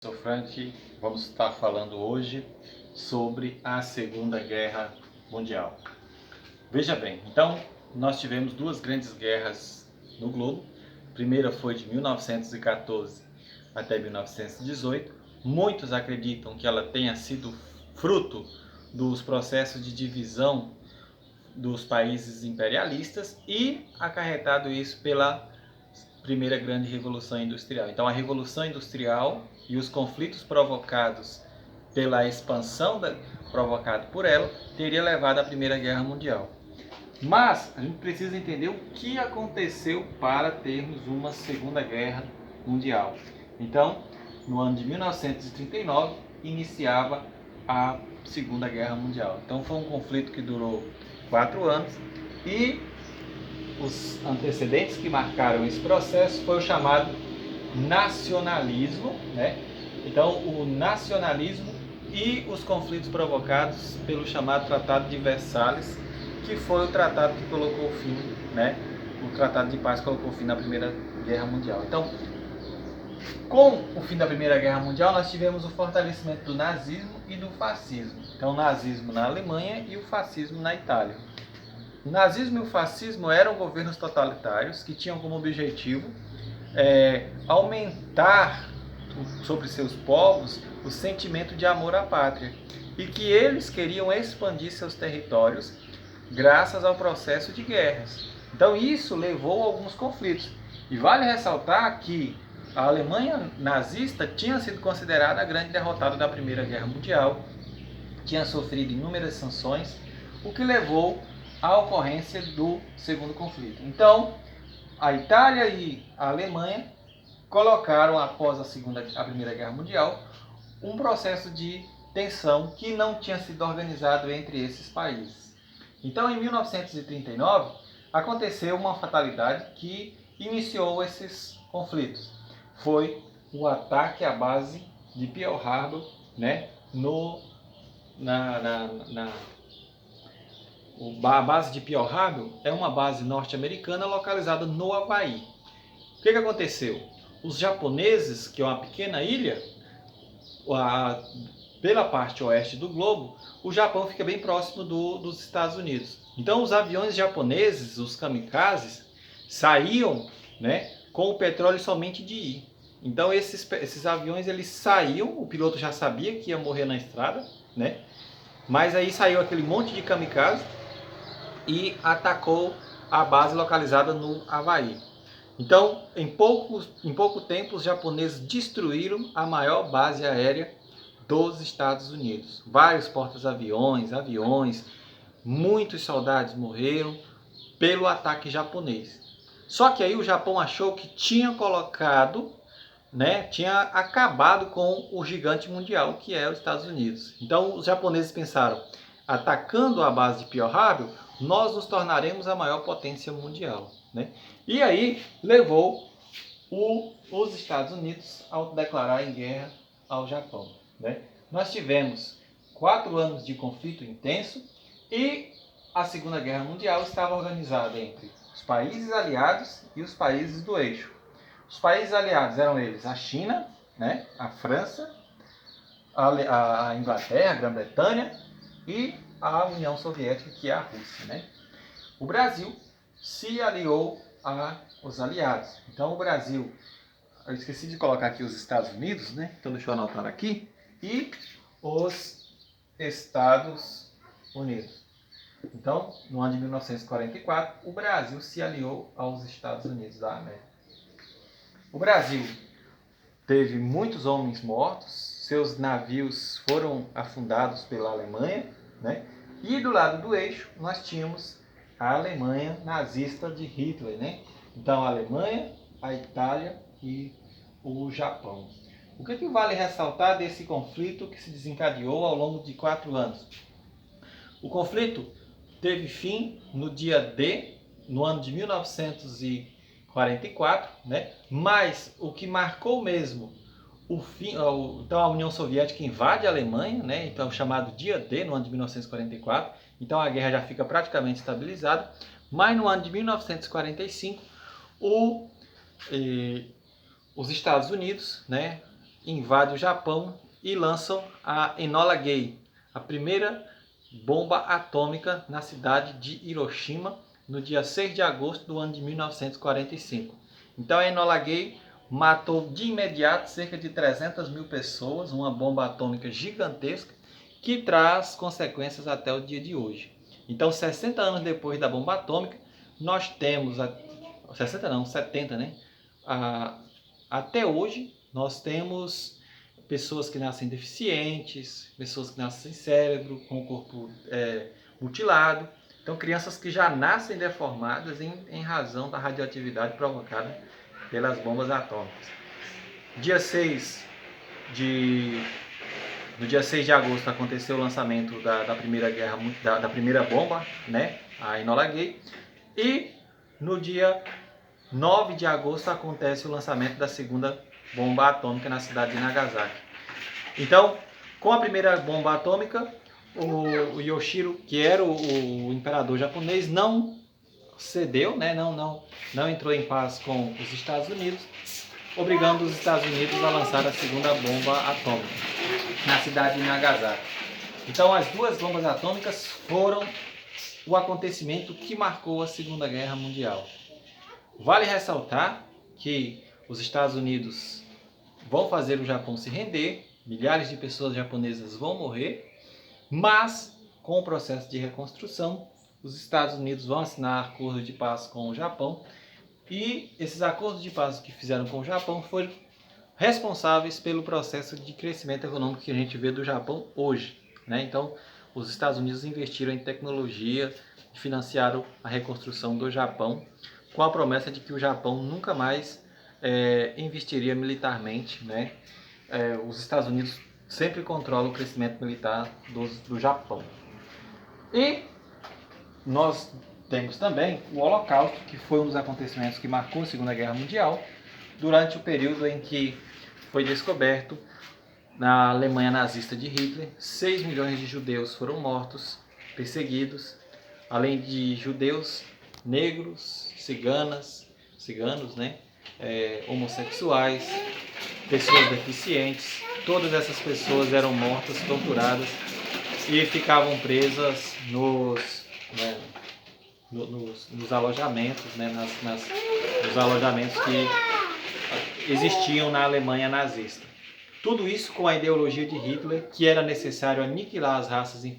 Sou Frank, vamos estar falando hoje sobre a Segunda Guerra Mundial. Veja bem, então nós tivemos duas grandes guerras no globo. A primeira foi de 1914 até 1918. Muitos acreditam que ela tenha sido fruto dos processos de divisão dos países imperialistas e acarretado isso pela primeira grande revolução industrial. Então a revolução industrial e os conflitos provocados pela expansão provocada por ela teria levado à Primeira Guerra Mundial. Mas a gente precisa entender o que aconteceu para termos uma Segunda Guerra Mundial. Então, no ano de 1939 iniciava a Segunda Guerra Mundial. Então foi um conflito que durou 4 anos e os antecedentes que marcaram esse processo foi o chamado nacionalismo, né? Então, o nacionalismo e os conflitos provocados pelo chamado Tratado de Versalhes, que foi o tratado que colocou fim, né? O Tratado de Paz colocou fim na Primeira Guerra Mundial. Então, com o fim da Primeira Guerra Mundial, nós tivemos o fortalecimento do nazismo e do fascismo. Então, o nazismo na Alemanha e o fascismo na Itália. O nazismo e o fascismo eram governos totalitários que tinham como objetivo aumentar sobre seus povos o sentimento de amor à pátria e que eles queriam expandir seus territórios graças ao processo de guerras. Então isso levou a alguns conflitos. E vale ressaltar que a Alemanha nazista tinha sido considerada a grande derrotada da Primeira Guerra Mundial, tinha sofrido inúmeras sanções, o que levou à ocorrência do segundo conflito. Então, a Itália e a Alemanha colocaram, após a Primeira Guerra Mundial, um processo de tensão que não tinha sido organizado entre esses países. Então, em 1939, aconteceu uma fatalidade que iniciou esses conflitos. Foi o ataque à base de Pearl Harbor, né, a base de Pearl Harbor é uma base norte-americana localizada no Havaí. O que aconteceu? Os japoneses, que é uma pequena ilha, pela parte oeste do globo, o Japão fica bem próximo dos Estados Unidos. Então os aviões japoneses, os kamikazes, saíam, né, com o petróleo somente de ir. Então esses aviões eles saíam, o piloto já sabia que ia morrer na estrada, né? Mas aí saiu aquele monte de kamikaze e atacou a base localizada no Havaí. Então, em pouco tempo, os japoneses destruíram a maior base aérea dos Estados Unidos. Vários porta-aviões, aviões, muitos soldados morreram pelo ataque japonês. Só que aí o Japão achou que tinha colocado, né, tinha acabado com o gigante mundial, que é os Estados Unidos. Então, os japoneses pensaram, atacando a base de Pearl Harbor, nós nos tornaremos a maior potência mundial, né? E aí levou os Estados Unidos a declarar em guerra ao Japão, né? Nós tivemos 4 anos de conflito intenso e a Segunda Guerra Mundial estava organizada entre os países aliados e os países do eixo. Os países aliados eram eles a China, né, a França, a Inglaterra, a Grã-Bretanha e a União Soviética, que é a Rússia, né? O Brasil se aliou aos aliados. Então o Brasil, eu esqueci de colocar aqui os Estados Unidos, né? Então deixa eu anotar aqui. E os Estados Unidos. Então, no ano de 1944, o Brasil se aliou aos Estados Unidos da América. O Brasil teve muitos homens mortos, seus navios foram afundados pela Alemanha, né? E do lado do eixo nós tínhamos a Alemanha nazista de Hitler, né? Então a Alemanha, a Itália e o Japão. O que vale ressaltar desse conflito que se desencadeou ao longo de 4 anos? O conflito teve fim no dia D, no ano de 1944, né? Mas o que marcou mesmo o fim, então a União Soviética invade a Alemanha, né? Então o chamado dia D, no ano de 1944. Então a guerra já fica praticamente estabilizada. Mas no ano de 1945, os Estados Unidos, né, invadem o Japão e lançam a Enola Gay, a primeira bomba atômica na cidade de Hiroshima, no dia 6 de agosto do ano de 1945. Então a Enola Gay matou de imediato cerca de 300 mil pessoas, uma bomba atômica gigantesca que traz consequências até o dia de hoje. Então, 60 anos depois da bomba atômica, nós temos, 60 não, 70, né? Até hoje, nós temos pessoas que nascem deficientes, pessoas que nascem sem cérebro, com o corpo mutilado. Então, crianças que já nascem deformadas em razão da radioatividade provocada pelas bombas atômicas. No dia 6 de agosto aconteceu o lançamento da primeira bomba, né, a Enola Gay, e no dia 9 de agosto acontece o lançamento da segunda bomba atômica na cidade de Nagasaki. Então, com a primeira bomba atômica, o Yoshihiro, que era o imperador japonês, não cedeu, né, não entrou em paz com os Estados Unidos, obrigando os Estados Unidos a lançar a segunda bomba atômica na cidade de Nagasaki. Então, as duas bombas atômicas foram o acontecimento que marcou a Segunda Guerra Mundial. Vale ressaltar que os Estados Unidos vão fazer o Japão se render, milhares de pessoas japonesas vão morrer, mas com o processo de reconstrução, os Estados Unidos vão assinar acordos de paz com o Japão, e esses acordos de paz que fizeram com o Japão foram responsáveis pelo processo de crescimento econômico que a gente vê do Japão hoje, né? Então, os Estados Unidos investiram em tecnologia e financiaram a reconstrução do Japão, com a promessa de que o Japão nunca mais investiria militarmente, né? Os Estados Unidos sempre controlam o crescimento militar do Japão. E nós temos também o Holocausto, que foi um dos acontecimentos que marcou a Segunda Guerra Mundial, durante o período em que foi descoberto na Alemanha nazista de Hitler, 6 milhões de judeus foram mortos, perseguidos, além de judeus, negros, ciganos, né? Homossexuais, pessoas deficientes. Todas essas pessoas eram mortas, torturadas e ficavam presas nos alojamentos, né? Nos alojamentos que existiam na Alemanha nazista. Tudo isso com a ideologia de Hitler, que era necessário aniquilar as raças inferiores